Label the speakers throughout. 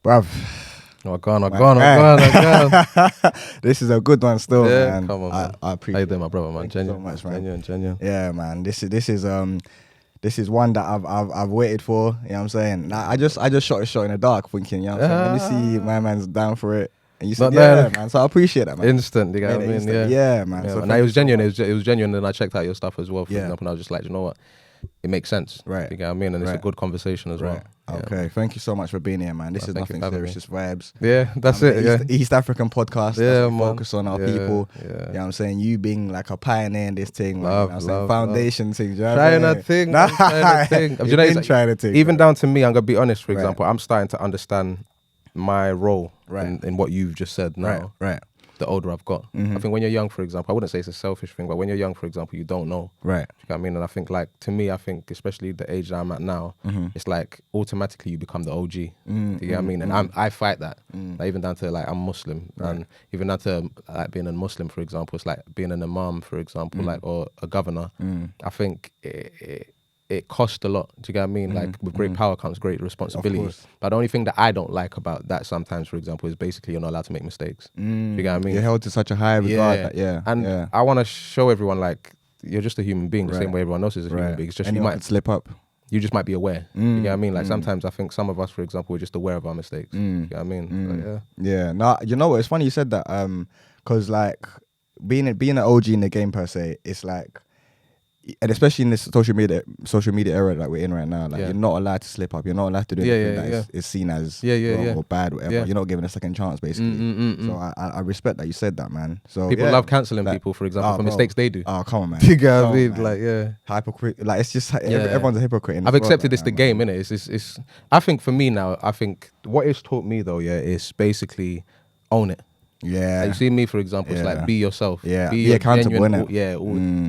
Speaker 1: Bruv. This is a good one still, man.
Speaker 2: Come on, man.
Speaker 1: I appreciate it.
Speaker 2: How you doing, my brother, man?
Speaker 1: Thank you so much, man.
Speaker 2: Genuine.
Speaker 1: Yeah, man. This is one that I've waited for. You know what I'm saying? Nah, I just shot a shot in the dark, thinking, you know what I'm saying? Let me see, my man's down for it. And you said, man. So I appreciate that, man.
Speaker 2: Instant, you know what I mean?
Speaker 1: Yeah, man.
Speaker 2: Yeah,
Speaker 1: So
Speaker 2: and it was genuine. It was genuine, and I checked out your stuff as well. For example, and I was just like, you know what? It makes sense.
Speaker 1: Right.
Speaker 2: You know what I mean? And it's a good conversation as well.
Speaker 1: Okay. Thank you so much for being here, man. This is nothing serious, just vibes.
Speaker 2: Yeah, that's it.
Speaker 1: East African podcast.
Speaker 2: Yeah,
Speaker 1: man. Focus on our people.
Speaker 2: Yeah.
Speaker 1: You know what I'm saying? You being like a pioneer in this thing.
Speaker 2: Love,
Speaker 1: you know foundation thing.
Speaker 2: Trying to think. Even down to me, I'm going to be honest, for example, I'm starting to understand my role in what you've just said now.
Speaker 1: Right.
Speaker 2: The older I've got. I think when you're young, for example, I wouldn't say it's a selfish thing, but when you're young, for example, you don't know.
Speaker 1: Right.
Speaker 2: You know what I mean? And I think, like, to me, I think, especially the age that I'm at now, it's like automatically you become the OG. Do you get what I mean? And I fight that. Like, even down to, like, I'm Muslim. And even down to, like, being a Muslim, for example, it's like being an imam, for example, like, or a governor. I think it costs a lot. Do you get what I mean? Like, with great power comes great responsibility. But the only thing that I don't like about that sometimes, for example, is basically you're not allowed to make mistakes. Do you get what I mean?
Speaker 1: You're held to such a high regard. And
Speaker 2: I want to show everyone, like, you're just a human being, the same way everyone else is a human being. It's just
Speaker 1: anyone could slip up.
Speaker 2: You just might be aware. You get what I mean? Like, sometimes I think some of us, for example, we're just aware of our mistakes. You get what I mean?
Speaker 1: Yeah. No, you know what? It's funny you said that. Because, like, being an OG in the game per se, it's like, and especially in this social media era that we're in right now, like you're not allowed to slip up. You're not allowed to do anything that is seen as wrong or bad, whatever. You're not given a second chance, basically. So I respect that you said that, man. So
Speaker 2: people love cancelling people, for example, for mistakes they do.
Speaker 1: Oh, come on, man.
Speaker 2: You get what I mean? Like,
Speaker 1: hypocrite. Like, it's just everyone's a hypocrite.
Speaker 2: I've accepted this the game, innit? It's. I think for me now, I think what it's taught me though, is basically own it.
Speaker 1: Yeah.
Speaker 2: Like, you see me, for example, it's like, be yourself.
Speaker 1: Yeah. Be accountable, innit?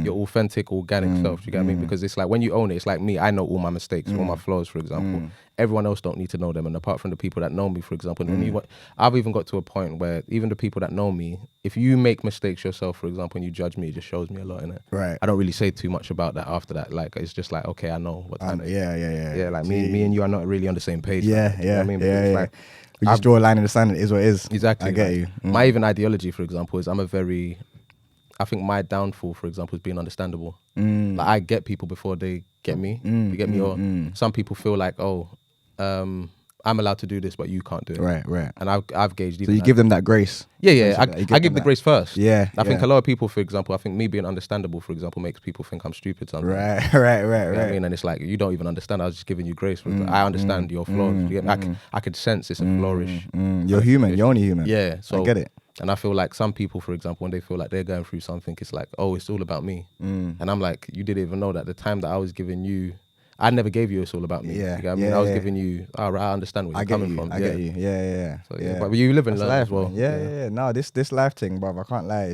Speaker 2: Your authentic, organic self. Do you get what I mean? Because it's like, when you own it, it's like me, I know all my mistakes, all my flaws, for example. Everyone else don't need to know them. And apart from the people that know me, for example, I've even got to a point where even the people that know me, if you make mistakes yourself, for example, and you judge me, it just shows me a lot, innit?
Speaker 1: Right.
Speaker 2: I don't really say too much about that after that. Like, it's just like, okay, I know what's happening.
Speaker 1: Yeah.
Speaker 2: Like, me and you are not really on the same page.
Speaker 1: Yeah.
Speaker 2: You know what I mean? It's like,
Speaker 1: we just draw a line in the sand. It is what it is.
Speaker 2: Exactly.
Speaker 1: I get you.
Speaker 2: My even ideology, for example, is I think my downfall, for example, is being understandable. Like, I get people before they get me. You get me? Or some people feel like, I'm allowed to do this, but you can't do it.
Speaker 1: Right.
Speaker 2: And I've gauged.
Speaker 1: So you give them that grace.
Speaker 2: Yeah. I give the grace first.
Speaker 1: Yeah.
Speaker 2: I think a lot of people, for example, I think me being understandable, for example, makes people think I'm stupid sometimes.
Speaker 1: Right.
Speaker 2: You know what I mean? And it's like, you don't even understand. I was just giving you grace. I understand your flaws. I could sense it's a flourish.
Speaker 1: You're human. You're only human.
Speaker 2: Yeah. So
Speaker 1: I get it.
Speaker 2: And I feel like some people, for example, when they feel like they're going through something, it's like, oh, it's all about me. And I'm like, you didn't even know that the time that I was giving you, I never gave you it's all about me.
Speaker 1: Yeah.
Speaker 2: You know what I mean? I was giving you, I understand where you're coming from.
Speaker 1: I get you. Yeah.
Speaker 2: So, but you live in life as well.
Speaker 1: Yeah. No, this life thing, bruv, I can't lie.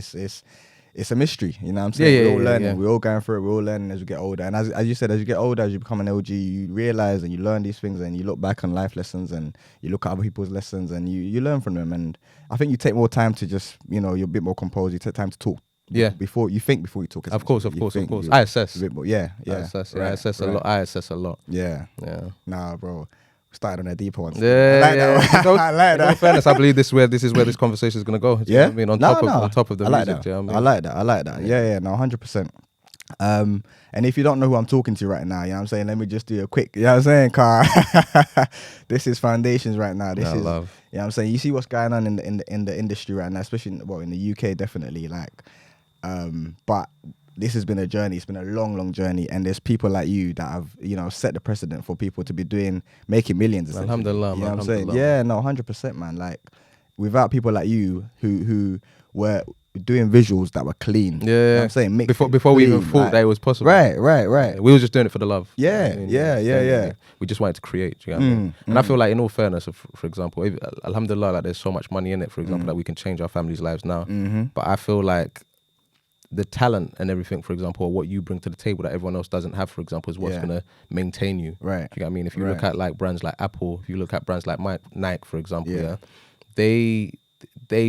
Speaker 1: It's a mystery. You know what I'm saying? We're all learning. We're all going through it. We're all learning as we get older. And as you said, as you get older, as you become an OG, you realize and you learn these things and you look back on life lessons and you look at other people's lessons and you learn from them. And I think you take more time to just, you're a bit more composed. You take time to talk.
Speaker 2: Yeah.
Speaker 1: Before you think.
Speaker 2: Of course. I assess.
Speaker 1: I
Speaker 2: assess a lot.
Speaker 1: Yeah. Nah, bro. Started on a deeper one.
Speaker 2: Yeah,
Speaker 1: I like that. I like that.
Speaker 2: In fairness, I believe this is where this conversation is gonna go. Do you know what I mean? On top of the music. Do you know what I mean?
Speaker 1: I like that. Yeah, no, 100%. And if you don't know who I'm talking to right now, you know what I'm saying, let me just do a quick, you know what I'm saying, Car. This is Foundations right now. This is love. You know what I'm saying? You see what's going on in the industry right now, especially in the UK, definitely. Like, but this has been a journey. It's been a long journey, and there's people like you that have, set the precedent for people to be making millions.
Speaker 2: Alhamdulillah,
Speaker 1: you know what I'm saying? Yeah, no, 100%, man. Like, without people like you who were doing visuals that were clean.
Speaker 2: Yeah,
Speaker 1: you know what I'm saying,
Speaker 2: before we even thought that it was possible.
Speaker 1: Right.
Speaker 2: We were just doing it for the love.
Speaker 1: Yeah.
Speaker 2: We just wanted to create. You know what I mean? And I feel like, in all fairness, for example, alhamdulillah, like, there's so much money in it. For example, that we can change our families' lives now. But I feel like the talent and everything, for example, or what you bring to the table that everyone else doesn't have, for example, is what's going to maintain you.
Speaker 1: Right.
Speaker 2: You know what I mean? If you look at like brands like Apple, if you look at brands like Nike, for example, they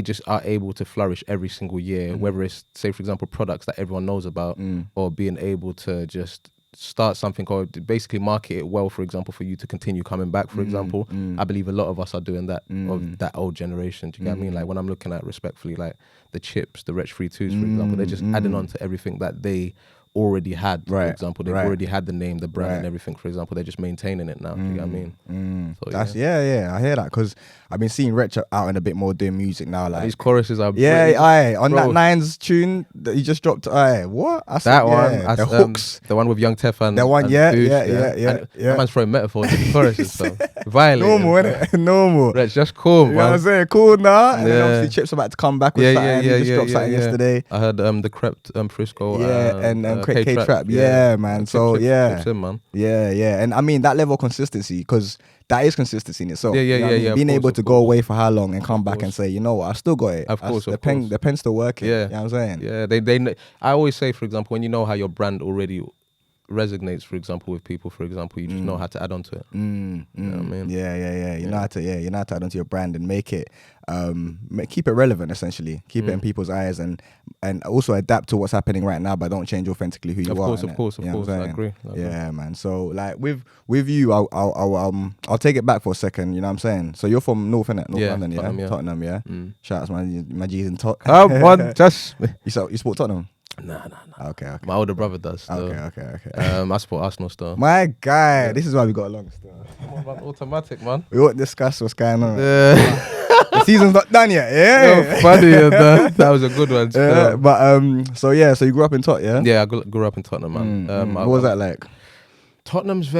Speaker 2: just are able to flourish every single year, whether it's, say, for example, products that everyone knows about or being able to just start something or basically market it well, for example, for you to continue coming back, for example. I believe a lot of us are doing that of that old generation. Do you get what I mean? Like when I'm looking at respectfully, like the Chips, the Wretch 32s, for example, they're just adding on to everything that they already had, for example. They've already had the name, the brand and everything, for example. They're just maintaining it now. Do you get what I mean? So,
Speaker 1: that's I hear that, because I've been seeing Wretch out and a bit more doing music now. Like
Speaker 2: these choruses are
Speaker 1: on that Nines tune that he just dropped. What?
Speaker 2: That one,
Speaker 1: the hooks,
Speaker 2: the one with Young Tef and
Speaker 1: the one,
Speaker 2: and
Speaker 1: yeah.
Speaker 2: That man's throwing metaphors in the choruses, so violent.
Speaker 1: Normal, innit? Normal.
Speaker 2: Wretch, just cool, man.
Speaker 1: You know what I'm saying? Cool now. And then obviously Chips about to come back with something. He just dropped something yesterday.
Speaker 2: I heard the Crept Frisco.
Speaker 1: And K-Trap. Yeah, man. So
Speaker 2: Chips in, man.
Speaker 1: Yeah. And I mean that level of consistency, because that is consistency in itself.
Speaker 2: Yeah.
Speaker 1: Being able to go away for how long and come back and say, you know what, I still got it.
Speaker 2: Of course.
Speaker 1: The pen's still working. Yeah. You know what I'm saying?
Speaker 2: Yeah, I always say, for example, when you know how your brand already resonates, for example, with people, for example, you just know how to add on to it. You know what I mean?
Speaker 1: Yeah. You know how to add on to your brand and make it, keep it relevant, essentially. Keep it in people's eyes, and also adapt to what's happening right now, but don't change authentically who you are.
Speaker 2: Of course. I agree.
Speaker 1: Yeah, man. So like with you, I'll take it back for a second. You know what I'm saying? So you're from North, innit? North London, yeah? Tottenham, yeah. Shout out to my G's in Tottenham. You support Tottenham?
Speaker 2: Nah.
Speaker 1: Okay.
Speaker 2: My older brother does. Still.
Speaker 1: Okay.
Speaker 2: I support Arsenal still.
Speaker 1: My guy, this is why we got along still.
Speaker 2: Automatic, man.
Speaker 1: We won't discuss what's going on. The season's not done yet. Yeah.
Speaker 2: Funny. That was a good one.
Speaker 1: But so you grew up in Tottenham.
Speaker 2: Yeah, I grew up in Tottenham, man.
Speaker 1: What was that like?
Speaker 2: Tottenham's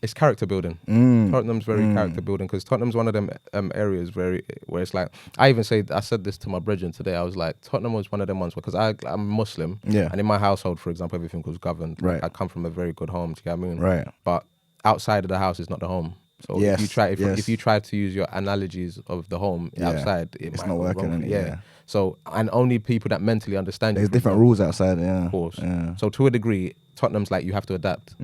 Speaker 2: it's character building. Tottenham's very character building, because Tottenham's one of them areas where it's like, I said this to my brethren today. I was like, Tottenham was one of them ones, because I'm Muslim, and in my household, for example, everything was governed.
Speaker 1: Right.
Speaker 2: I come from a very good home. Do you get what I mean?
Speaker 1: Right.
Speaker 2: But outside of the house is not the home. So if you try to use your analogies of the home outside, it's not working. Yeah. So, and only people that mentally understand.
Speaker 1: There's different rules outside. Yeah.
Speaker 2: Of course. Yeah. So to a degree, Tottenham's like, you have to adapt.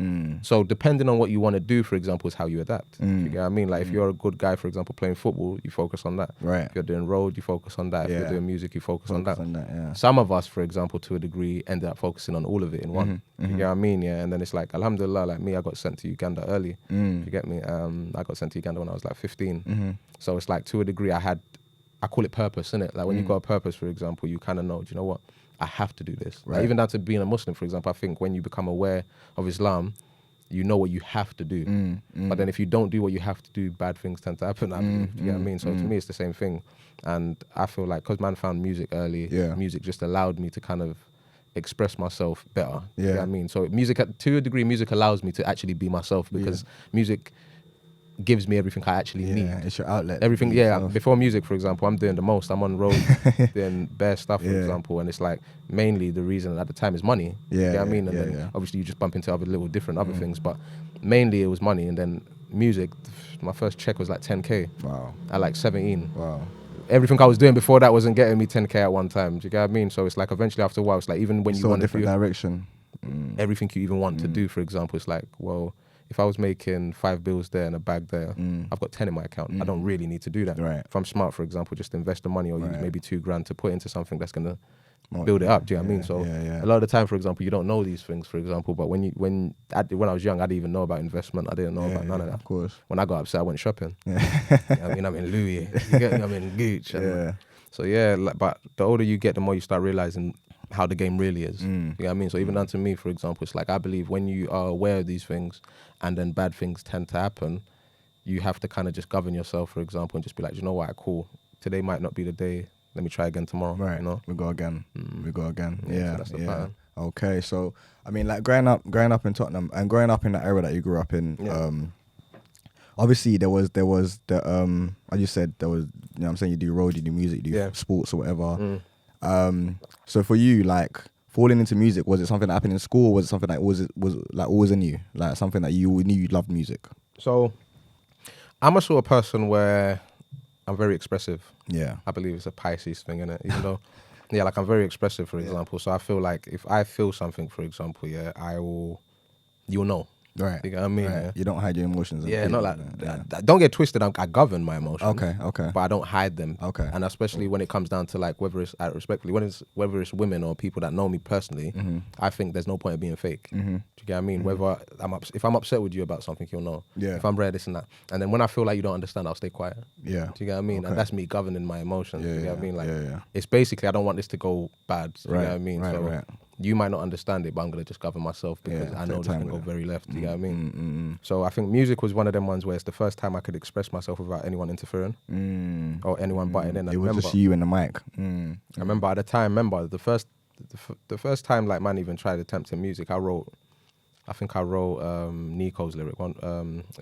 Speaker 2: So depending on what you want to do, for example, is how you adapt. You get what I mean? Like if you're a good guy, for example, playing football, you focus on that.
Speaker 1: Right.
Speaker 2: If you're doing road, you focus on that. If you're doing music, you focus on that.
Speaker 1: Yeah.
Speaker 2: Some of us, for example, to a degree, ended up focusing on all of it in one. You get what I mean? Yeah. And then it's like, alhamdulillah, like me, I got sent to Uganda early. You get me? I got sent to Uganda when I was like 15. So it's like, to a degree, I call it purpose, innit? Like when you've got a purpose, for example, you kind of know, do you know what? I have to do this. Right. Like, even down to being a Muslim, for example, I think when you become aware of Islam, you know what you have to do. But then if you don't do what you have to do, bad things tend to happen, I believe. Do you get what I mean? So to me, it's the same thing. And I feel like, because man found music early, music just allowed me to kind of express myself better. Do you get what I mean? So music, to a degree, music allows me to actually be myself, because music gives me everything I actually need.
Speaker 1: It's your outlet.
Speaker 2: Everything, before music, for example, I'm doing the most. I'm on road doing bare stuff, for example, and it's like, mainly the reason at the time is money. You know what I mean? And then obviously you just bump into other little different other things, but mainly it was money. And then music, my first check was like 10K. Wow. At like 17.
Speaker 1: Wow.
Speaker 2: Everything I was doing before that wasn't getting me 10K at one time. Do you get what I mean? So it's like, eventually after a while, it's like, even when you want
Speaker 1: a different direction,
Speaker 2: everything you even want to do, for example, it's like, well, if I was making 5 bills there and a bag there, I've got 10 in my account. I don't really need to do that. Right. If I'm smart, for example, just invest the money or use maybe $2,000 to put into something that's gonna build it up. Do you know what I mean? So a lot of the time, for example, you don't know these things, for example. But when I was young, I didn't even know about investment. I didn't know about none of that.
Speaker 1: Of course.
Speaker 2: When I got upset, I went shopping. You know what I mean, I'm in Louis. You get me? I'm in Gooch. So but the older you get, the more you start realizing how the game really is. You know what I mean? So even down to me, for example, it's like, I believe when you are aware of these things and then bad things tend to happen, you have to kind of just govern yourself, for example, and just be like, you know what, cool. Today might not be the day. Let me try again tomorrow. Right. You know?
Speaker 1: We go again. Yeah.
Speaker 2: So that's the pattern.
Speaker 1: Okay. So, I mean, like growing up in Tottenham and growing up in that era that you grew up in, obviously there was the, as you said, there was, you know what I'm saying, you do road, you do music, you do sports or whatever. So for you, like falling into music, was it something that happened in school, or was it something that was like always in you, like something that you knew you loved music?
Speaker 2: So I'm a sort of person where I'm very expressive. Yeah, I believe it's a Pisces thing, innit? Even though, like I'm very expressive, for example. So I feel like if I feel something, for example, you'll know.
Speaker 1: Right.
Speaker 2: You know what I mean?
Speaker 1: Right.
Speaker 2: Yeah?
Speaker 1: You don't hide your emotions.
Speaker 2: Not like that. Don't get twisted. I govern my emotions.
Speaker 1: Okay.
Speaker 2: But I don't hide them.
Speaker 1: Okay.
Speaker 2: And especially when it comes down to like whether it's respectfully, whether it's women or people that know me personally, I think there's no point of being fake. Do you get what I mean? Whether if I'm upset with you about something, you'll know.
Speaker 1: Yeah.
Speaker 2: If I'm rare, this and that. And then when I feel like you don't understand, I'll stay quiet.
Speaker 1: Yeah.
Speaker 2: Do you get what I mean?
Speaker 1: Okay.
Speaker 2: And that's me governing my emotions.
Speaker 1: Yeah,
Speaker 2: you get what I mean? Like
Speaker 1: yeah.
Speaker 2: it's basically I don't want this to go bad. You
Speaker 1: Right.
Speaker 2: get what I mean?
Speaker 1: Right.
Speaker 2: You might not understand it, but I'm gonna just govern myself because I know this can go very left. You get what I mean? So I think music was one of them ones where it's the first time I could express myself without anyone interfering or anyone butting in.
Speaker 1: It was just you and the mic.
Speaker 2: I remember at the time. The first time like man even tried attempting music, I think I wrote Nico's lyric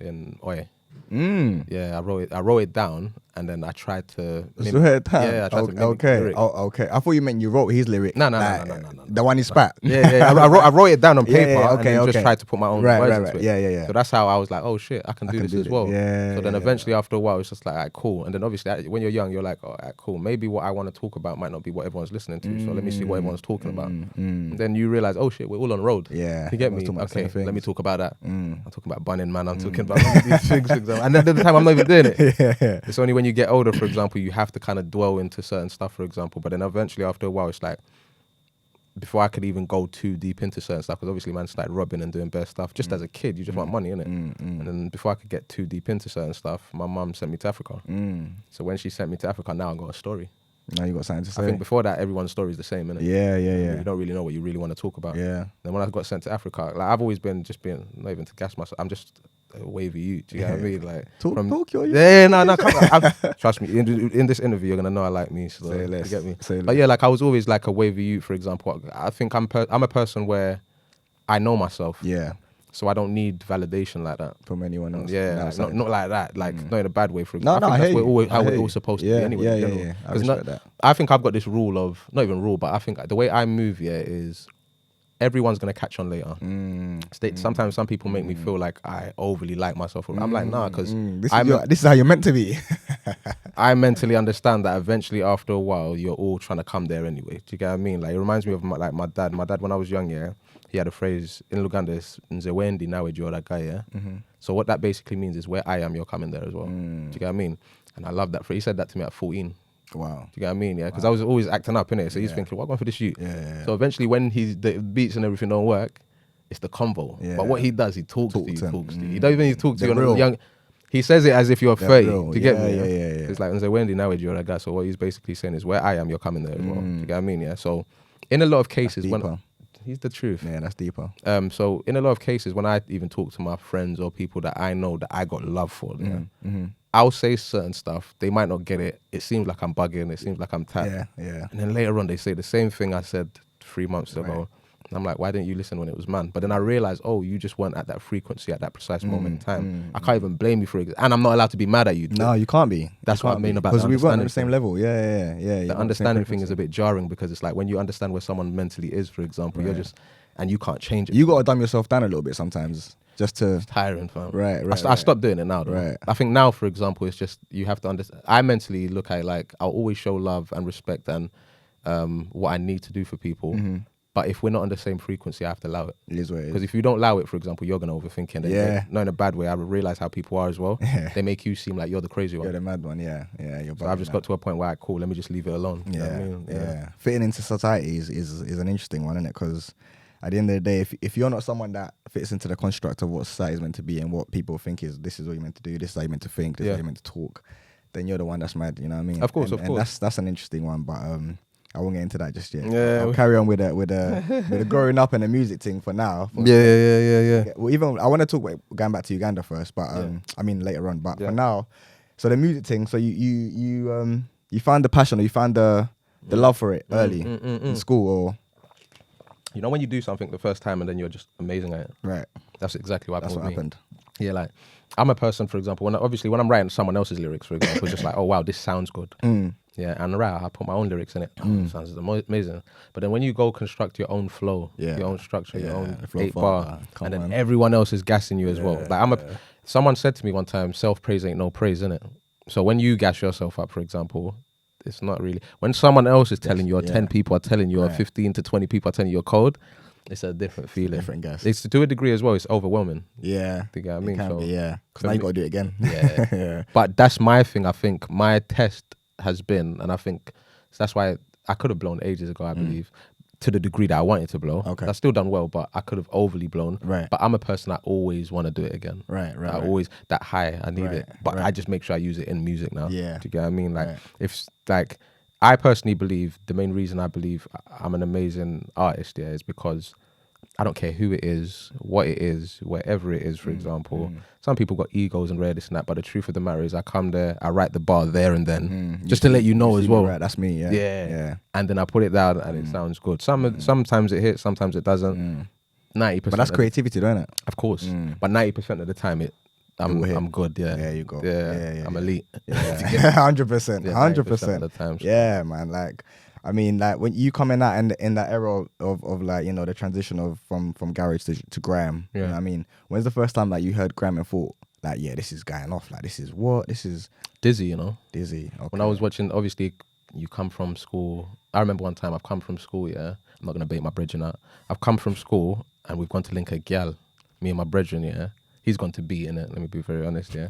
Speaker 2: in Oye. Yeah, I wrote it down and then I tried to
Speaker 1: Swear time.
Speaker 2: Yeah, I tried to mimic the lyric.
Speaker 1: Okay. I thought you meant you wrote his lyric.
Speaker 2: No.
Speaker 1: The one he spat.
Speaker 2: Yeah. I wrote it down on paper and then just tried to put my own words into it.
Speaker 1: Yeah.
Speaker 2: So that's how I was like, oh shit, I can do this as well.
Speaker 1: Yeah.
Speaker 2: So then eventually after a while, it's just like, all right, cool. And then obviously when you're young, you're like, all right, cool. Maybe what I want to talk about might not be what everyone's listening to. So let me see what everyone's talking about. And then you realize, oh shit, we're all on the road.
Speaker 1: Yeah.
Speaker 2: You get me? Okay, let me talk about that. I'm talking about bunning, man. I'm talking about these things, for example. And then at the time, I'm not even doing it.
Speaker 1: Yeah.
Speaker 2: It's only when you get older, for example, you have to kind of dwell into certain stuff, for example. But then eventually, after a while, it's like, before I could even go too deep into certain stuff, because obviously man started robbing and doing bad stuff. Just as a kid, you just want money, innit? And then before I could get too deep into certain stuff, my mum sent me to Africa. So when she sent me to Africa, now I got a story.
Speaker 1: Now you got something to say.
Speaker 2: I think before that, everyone's story is the same, innit?
Speaker 1: Yeah.
Speaker 2: You don't really know what you really want to talk about.
Speaker 1: Yeah.
Speaker 2: Then when I got sent to Africa, like I've always been not even to gas myself. I'm just a wavy youth. Do you know what I mean? Like
Speaker 1: talk your
Speaker 2: no. Come on. Trust me. In this interview, you're gonna know I like me. So
Speaker 1: say less.
Speaker 2: You get me?
Speaker 1: Say
Speaker 2: but
Speaker 1: less.
Speaker 2: yeah, like I was always like a wavy youth. For example, I think I'm a person where I know myself.
Speaker 1: Yeah.
Speaker 2: So I don't need validation like that
Speaker 1: From anyone else.
Speaker 2: Yeah, not like that. Like not in a bad way. For example,
Speaker 1: I
Speaker 2: think
Speaker 1: hear
Speaker 2: how we're all supposed to be anyway.
Speaker 1: Yeah. I respect that.
Speaker 2: I think I've got this rule of not even rule, but I think the way I move is everyone's gonna catch on later. Sometimes some people make me feel like I overly like myself. I'm like, nah, because
Speaker 1: this is how you're meant to be.
Speaker 2: I mentally understand that eventually after a while you're all trying to come there anyway. Do you get what I mean? Like it reminds me of my dad. My dad when I was young, he had a phrase in Luganda, Nze wendi nawe jora gaya. So what that basically means is where I am, you're coming there as well. Do you get what I mean? And I love that phrase. He said that to me at 14.
Speaker 1: Wow.
Speaker 2: Do you get what I mean? Yeah, because I was always acting up, innit? So he's thinking, what am I going for this shoot?
Speaker 1: Yeah.
Speaker 2: So eventually when the beats and everything don't work, it's the convo.
Speaker 1: Yeah.
Speaker 2: But what he does, he talks to you. He don't even talk to
Speaker 1: They're
Speaker 2: you
Speaker 1: real.
Speaker 2: young. He says it as if you're 30. Do you get me?
Speaker 1: Yeah.
Speaker 2: It's like, Nze wendi nawe jora gaya. So what he's basically saying is where I am, you're coming there as well. Do you get what I mean? Yeah. So in a lot of cases, when he's the truth.
Speaker 1: Yeah, that's deeper.
Speaker 2: So in a lot of cases, when I even talk to my friends or people that I know that I got love for, I'll say certain stuff. They might not get it. It seems like I'm bugging. It seems like I'm tapped.
Speaker 1: Yeah.
Speaker 2: And then later on, they say the same thing I said 3 months ago. And I'm like, why didn't you listen when it was man? But then I realized, oh, you just weren't at that frequency at that precise moment in time. I can't even blame you for it. And I'm not allowed to be mad at you.
Speaker 1: No, you can't be.
Speaker 2: That's what I mean about
Speaker 1: because we weren't on the
Speaker 2: understanding
Speaker 1: same level. Yeah.
Speaker 2: The understanding thing is a bit jarring because it's like when you understand where someone mentally is, for example, you're just, and you can't change it.
Speaker 1: You got to dumb yourself down a little bit sometimes just to...
Speaker 2: It's tiring, fam.
Speaker 1: Right.
Speaker 2: I stopped doing it now, though.
Speaker 1: Right.
Speaker 2: I think now, for example, it's just, you have to understand. I mentally look at it like, I'll always show love and respect and what I need to do for people. But if we're not on the same frequency, I have to allow it.
Speaker 1: It is what it is.
Speaker 2: Because if you don't allow it, for example, you're going to overthink it.
Speaker 1: Yeah.
Speaker 2: Not in a bad way. I realize how people are as well.
Speaker 1: Yeah.
Speaker 2: They make you seem like you're the crazy one.
Speaker 1: You're the mad one, yeah.
Speaker 2: So I've just got to a point where, cool, let me just leave it alone. You know what I mean?
Speaker 1: Yeah. Fitting into society is an interesting one, isn't it? Because at the end of the day, if you're not someone that fits into the construct of what society is meant to be and what people think is this is what you're meant to do, this is how you're meant to think, this is how you're meant to talk, then you're the one that's mad, you know what I mean?
Speaker 2: Of course.
Speaker 1: And that's an interesting one, but I won't get into that just yet.
Speaker 2: Yeah,
Speaker 1: I'll carry on with the growing up and the music thing for now.
Speaker 2: Yeah.
Speaker 1: Well, even I want to talk about going back to Uganda first, but I mean later on. But for now, so the music thing. So you found the passion, or you found the love for it early in school, or
Speaker 2: you know when you do something the first time and then you're just amazing at it.
Speaker 1: Right.
Speaker 2: That's exactly what happened.
Speaker 1: That's what happened.
Speaker 2: Yeah, like I'm a person, for example, when I'm writing someone else's lyrics, for example, it's just like, oh wow, this sounds good. Yeah, and I put my own lyrics in it. Sounds amazing. But then when you go construct your own flow, your own structure, your own 8-bar, and then everyone else is gassing you as well. Like someone said to me one time, self-praise ain't no praise, innit? So when you gas yourself up, for example, it's not really, when someone else is telling you, or 10 people are telling you, or 15 to 20 people are telling you your code, It's a different feeling.
Speaker 1: Different gas.
Speaker 2: It's to a degree as well. It's overwhelming.
Speaker 1: Yeah.
Speaker 2: You get what I mean?
Speaker 1: So, yeah. Because now you got to do it again.
Speaker 2: Yeah.
Speaker 1: Yeah.
Speaker 2: But that's my thing. I think my test has been, and I think that's why I could have blown ages ago, I believe, to the degree that I wanted to blow.
Speaker 1: Okay.
Speaker 2: I've still done well, but I could have overly blown.
Speaker 1: Right.
Speaker 2: But I'm a person that always want to do it again.
Speaker 1: Right.
Speaker 2: I always, that high, I need it. But I just make sure I use it in music now.
Speaker 1: Yeah.
Speaker 2: Do you get what I mean? Like, if, like, I personally believe, the main reason I believe I'm an amazing artist, is because I don't care who it is, what it is, wherever it is, for example. Some people got egos and rare this and that, but the truth of the matter is I come there, I write the bar there and then, just to let you know as well.
Speaker 1: Right, that's me, yeah.
Speaker 2: And then I put it down and it sounds good. Sometimes it hits, sometimes it doesn't. 90%.
Speaker 1: But that's creativity, don't it?
Speaker 2: Of course. But 90% of the time, I'm good, yeah.
Speaker 1: There you go.
Speaker 2: Yeah, I'm elite.
Speaker 1: Yeah. 100%. 100%.
Speaker 2: Of the time.
Speaker 1: Yeah, man. Like, I mean, like when you coming out in that era of like, you know, the transition of from garage to grime. You know what I mean? When's the first time that you heard grime and thought, like, yeah, this is going off. Like, this is
Speaker 2: Dizzy, you know?
Speaker 1: Dizzy. Okay.
Speaker 2: When I was watching, obviously, you come from school. I remember one time I've come from school, yeah. I'm not going to bait my brethren out. I've come from school and we've gone to link a gal, me and my brethren, yeah. He's gone to be in it, let me be very honest, yeah.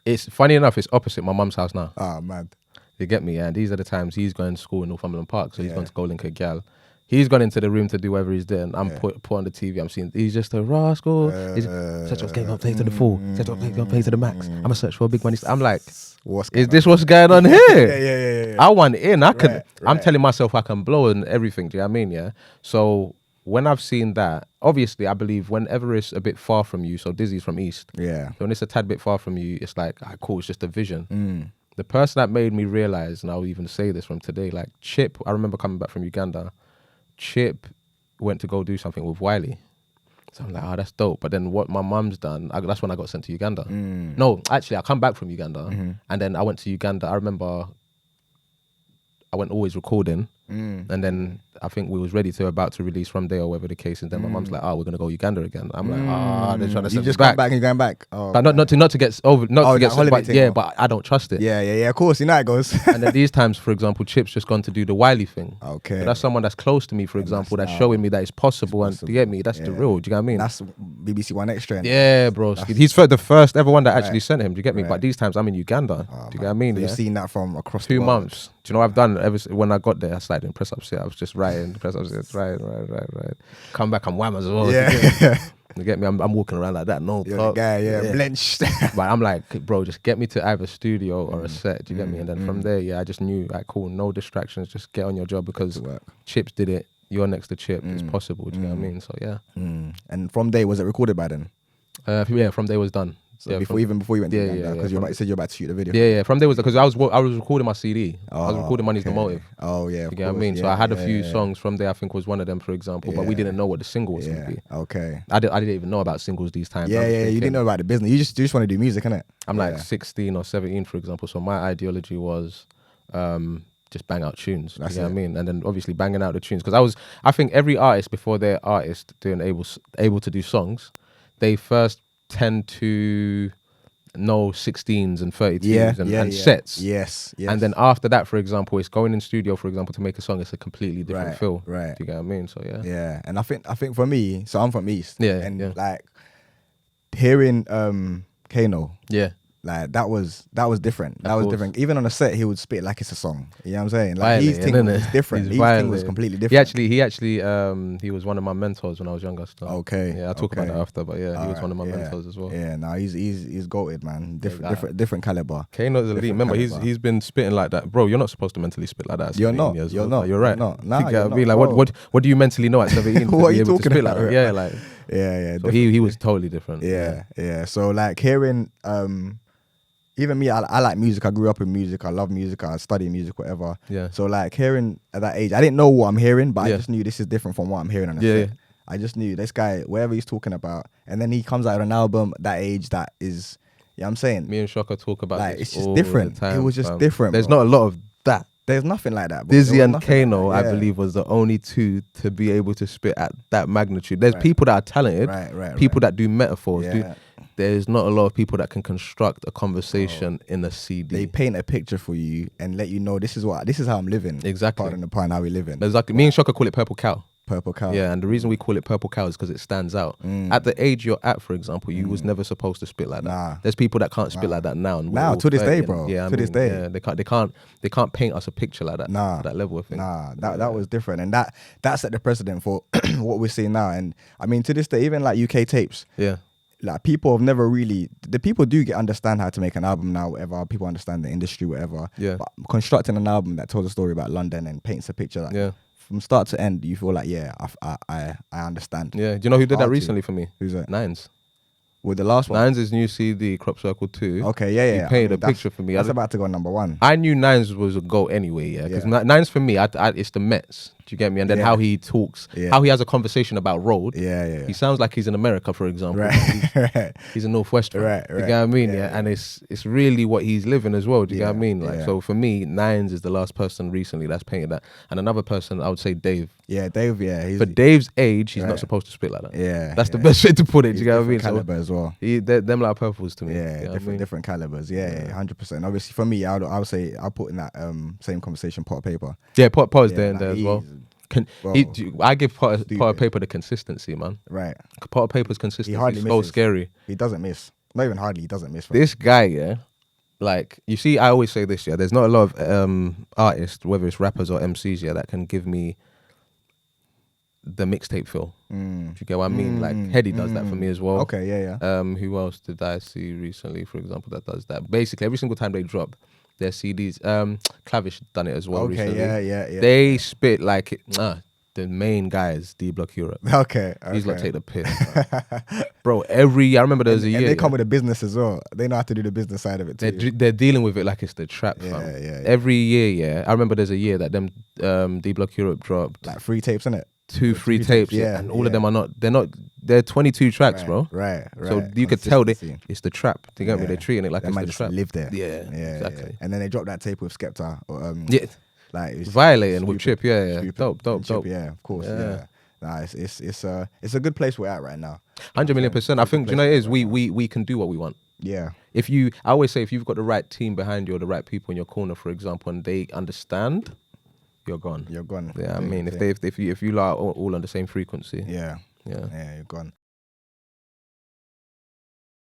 Speaker 2: It's funny enough, it's opposite my mum's house now.
Speaker 1: Ah, mad.
Speaker 2: You get me? And these are the times he's going to school in Northumberland Park, so he's gone to go link a gal. He's gone into the room to do whatever he's doing. I'm put on the TV. I'm seeing he's just a rascal. Such what's going on, play to the full. Such what's going on, play to the max. I'm a search for a big money. I'm like, is this what's going on here?
Speaker 1: Yeah.
Speaker 2: I want in. I could. I'm telling myself I can blow and everything. Do you know what I mean? Yeah. So when I've seen that, obviously I believe whenever it's a bit far from you. So Dizzy's from East. Yeah. So when it's a tad bit far from you, it's like, cool. It's just a vision. The person that made me realize, and I'll even say this from today, like Chip, I remember coming back from Uganda, Chip went to go do something with Wiley. So I'm like, oh, that's dope. But then what my mum's done, that's when I got sent to Uganda. No, actually, I come back from Uganda, and then I went to Uganda. I remember I went always recording, and then I think we was ready to about to release From Day or whatever the case, and then my mum's like, oh, we're gonna go Uganda again. I'm like, they're trying to send
Speaker 1: you just
Speaker 2: me
Speaker 1: come back and you're going back. Oh,
Speaker 2: but not to get over, not to get
Speaker 1: holiday thing,
Speaker 2: but I don't trust it.
Speaker 1: Yeah. Of course, you know how it goes.
Speaker 2: And at these times, for example, Chip's just gone to do the Wiley thing.
Speaker 1: Okay.
Speaker 2: So that's someone that's close to me, for example, that's showing me that it's possible. And you get me, that's the real. Do you get what I mean?
Speaker 1: That's BBC One Extra.
Speaker 2: Yeah, bro. He's the first ever one that actually sent him. Do you get me? But these times I'm in Uganda. Do you get what I mean?
Speaker 1: You've seen that from across
Speaker 2: 2
Speaker 1: the world.
Speaker 2: months. Do you know what I've done when I got there? I started doing press ups here. I was just writing press ups here. Right. Come back, I'm wham as well.
Speaker 1: Yeah.
Speaker 2: You get me? I'm walking around like that. No talk.
Speaker 1: Blenched.
Speaker 2: But I'm like, bro, just get me to either studio or a set. Do you get me? And then from there, I just knew, like, cool, no distractions. Just get on your job because Chips did it. You're next to Chip. It's possible. Do you know what I mean? So yeah.
Speaker 1: And From Day, was it recorded by then?
Speaker 2: From Day was done.
Speaker 1: So before you went to Uganda, because you said you're about to shoot the video.
Speaker 2: Yeah. From Day was because I was recording my CD. I was recording Money's the Motive.
Speaker 1: Oh yeah,
Speaker 2: you get what I mean. So I had a few songs. From There, I think was one of them, for example. But we didn't know what the single was going to be.
Speaker 1: Okay.
Speaker 2: I didn't even know about singles these times.
Speaker 1: Yeah. You didn't know about the business. You just want to do music, innit?
Speaker 2: I'm like 16 or 17, for example. So my ideology was just bang out tunes. You know what I mean? And then obviously banging out the tunes because I think every artist before they're artist doing able to do songs, they first tend to know 16s and 32s and sets. Yes. And then after that, for example, it's going in studio, for example, to make a song. It's a completely different feel. Right. Do you get what I mean? So yeah.
Speaker 1: Yeah. And I think for me, so I'm from East.
Speaker 2: Yeah.
Speaker 1: And like hearing Kano.
Speaker 2: Yeah.
Speaker 1: Like that was different. That was different. Even on a set, he would spit like it's a song. You know what I'm saying? Like his thing was different. His thing was completely different.
Speaker 2: He actually he was one of my mentors when I was younger. So.
Speaker 1: Okay.
Speaker 2: Yeah, I'll talk about that after, but yeah, he was one of my mentors as well.
Speaker 1: Yeah, no, he's goated, man. Different caliber.
Speaker 2: Kano's elite. Remember, he's been spitting like that, bro. You're not supposed to mentally spit like that. At
Speaker 1: you're not.
Speaker 2: Years
Speaker 1: you're
Speaker 2: old.
Speaker 1: not.
Speaker 2: Like, you're right.
Speaker 1: You're not.
Speaker 2: Nah, be like, what do you mentally know at 17?
Speaker 1: What are you talking
Speaker 2: about?
Speaker 1: Like,
Speaker 2: yeah, like
Speaker 1: yeah.
Speaker 2: So he was totally different.
Speaker 1: Yeah. So like hearing even me, I like music. I grew up in music. I love music. I study music, whatever.
Speaker 2: Yeah.
Speaker 1: So like hearing at that age, I didn't know what I'm hearing, but I just knew this is different from what I'm hearing on the set. I just knew this guy, whatever he's talking about, and then he comes out with an album at that age that is, you know what I'm saying?
Speaker 2: Me and Shaka talk about
Speaker 1: like,
Speaker 2: this
Speaker 1: it's just
Speaker 2: all
Speaker 1: different.
Speaker 2: The time,
Speaker 1: it was just different.
Speaker 2: There's not a lot of that.
Speaker 1: There's nothing like that. Bro.
Speaker 2: Dizzy and Kano, like I believe, was the only two to be able to spit at that magnitude. There's people that are talented, people that do metaphors. There's not a lot of people that can construct a conversation in a CD.
Speaker 1: They paint a picture for you and let you know this is how I'm living.
Speaker 2: Exactly.
Speaker 1: Pardon the pun, how we living.
Speaker 2: Exactly. Me and Shaka call it purple cow.
Speaker 1: Purple Cow.
Speaker 2: Yeah, and the reason we call it Purple Cow is because it stands out. At the age you're at, for example, you was never supposed to spit like that.
Speaker 1: Nah.
Speaker 2: There's people that can't spit like that now. And
Speaker 1: Now, to this day, bro.
Speaker 2: Yeah,
Speaker 1: to this day.
Speaker 2: Yeah, they can't paint us a picture like that.
Speaker 1: Nah.
Speaker 2: That level of thing.
Speaker 1: Nah, that was different. And that set the precedent for what we're seeing now. And I mean, to this day, even like UK tapes.
Speaker 2: Yeah.
Speaker 1: Like people have never really, the people do understand how to make an album now, whatever. People understand the industry, whatever.
Speaker 2: Yeah.
Speaker 1: But constructing an album that tells a story about London and paints a picture like from start to end, you feel like, yeah, I understand.
Speaker 2: Yeah. Do you know who did that recently for me?
Speaker 1: Who's that?
Speaker 2: Nines.
Speaker 1: With the last one?
Speaker 2: Nines' new CD, Crop Circle 2.
Speaker 1: Okay, yeah.
Speaker 2: He painted a picture for me.
Speaker 1: That's about to go #1.
Speaker 2: I knew Nines was a goal anyway, yeah. Because Nines for me, it's the Mets. Do you get me? And then how he talks, how he has a conversation about road.
Speaker 1: Yeah.
Speaker 2: He sounds like he's in America, for example.
Speaker 1: Right.
Speaker 2: He's a Northwestern.
Speaker 1: Right.
Speaker 2: You get what I mean? Yeah. And it's really what he's living as well. Do you get what I mean? Like,
Speaker 1: yeah.
Speaker 2: so for me, Nines is the last person recently that's painted that. And another person, I would say Dave.
Speaker 1: Yeah, Dave, yeah.
Speaker 2: For Dave's age, he's not supposed to spit like that.
Speaker 1: Yeah.
Speaker 2: That's the best way to put it. Do you get what I mean?
Speaker 1: Caliber as well.
Speaker 2: Them like purples to me.
Speaker 1: Yeah, different calibers. Yeah, 100%. Obviously, for me, I would say I'll put in that same conversation pot of paper.
Speaker 2: Yeah, pot is there and there as well. I give pot of paper the consistency, man.
Speaker 1: Right.
Speaker 2: Pot of paper's consistency.
Speaker 1: He hardly
Speaker 2: is
Speaker 1: misses.
Speaker 2: so scary.
Speaker 1: He doesn't miss. Not even hardly. He doesn't miss.
Speaker 2: This guy, yeah. Like, you see, I always say this, yeah. There's not a lot of artists, whether it's rappers or MCs, yeah, that can give me the mixtape feel. Do you get what I mean? Like, Heady does that for me as well.
Speaker 1: Okay, yeah.
Speaker 2: Who else did I see recently, for example, that does that? Basically, every single time they drop their CDs, Clavish done it as well recently.
Speaker 1: Yeah.
Speaker 2: They spit like it. The main guy is D-Block Europe.
Speaker 1: Okay.
Speaker 2: He's like, take the piss. Bro, I remember there's a year.
Speaker 1: And they come with a business as well. They know how to do the business side of it too.
Speaker 2: They're dealing with it like it's the trap, fam.
Speaker 1: Yeah.
Speaker 2: Every year, yeah. I remember there's a year that them D-Block Europe dropped.
Speaker 1: Like 3 tapes, innit?
Speaker 2: 2 free tapes. Yeah. And all of them are they're 22 tracks, bro.
Speaker 1: Right.
Speaker 2: So you could tell it's the trap. Do you get me? They're treating it like it's the
Speaker 1: just
Speaker 2: trap.
Speaker 1: live there.
Speaker 2: Yeah, exactly.
Speaker 1: And then they dropped that tape with Skepta. Like
Speaker 2: Violating with Chip, dope.
Speaker 1: Yeah, of course, yeah. Nah, it's a good place we're at right now.
Speaker 2: 100 million%. I think, do you know what it is? We can do what we want.
Speaker 1: Yeah.
Speaker 2: I always say, if you've got the right team behind you or the right people in your corner, for example, and they understand, you're gone.
Speaker 1: You're gone.
Speaker 2: Yeah, I mean, if you are all on the same frequency.
Speaker 1: Yeah, you're gone.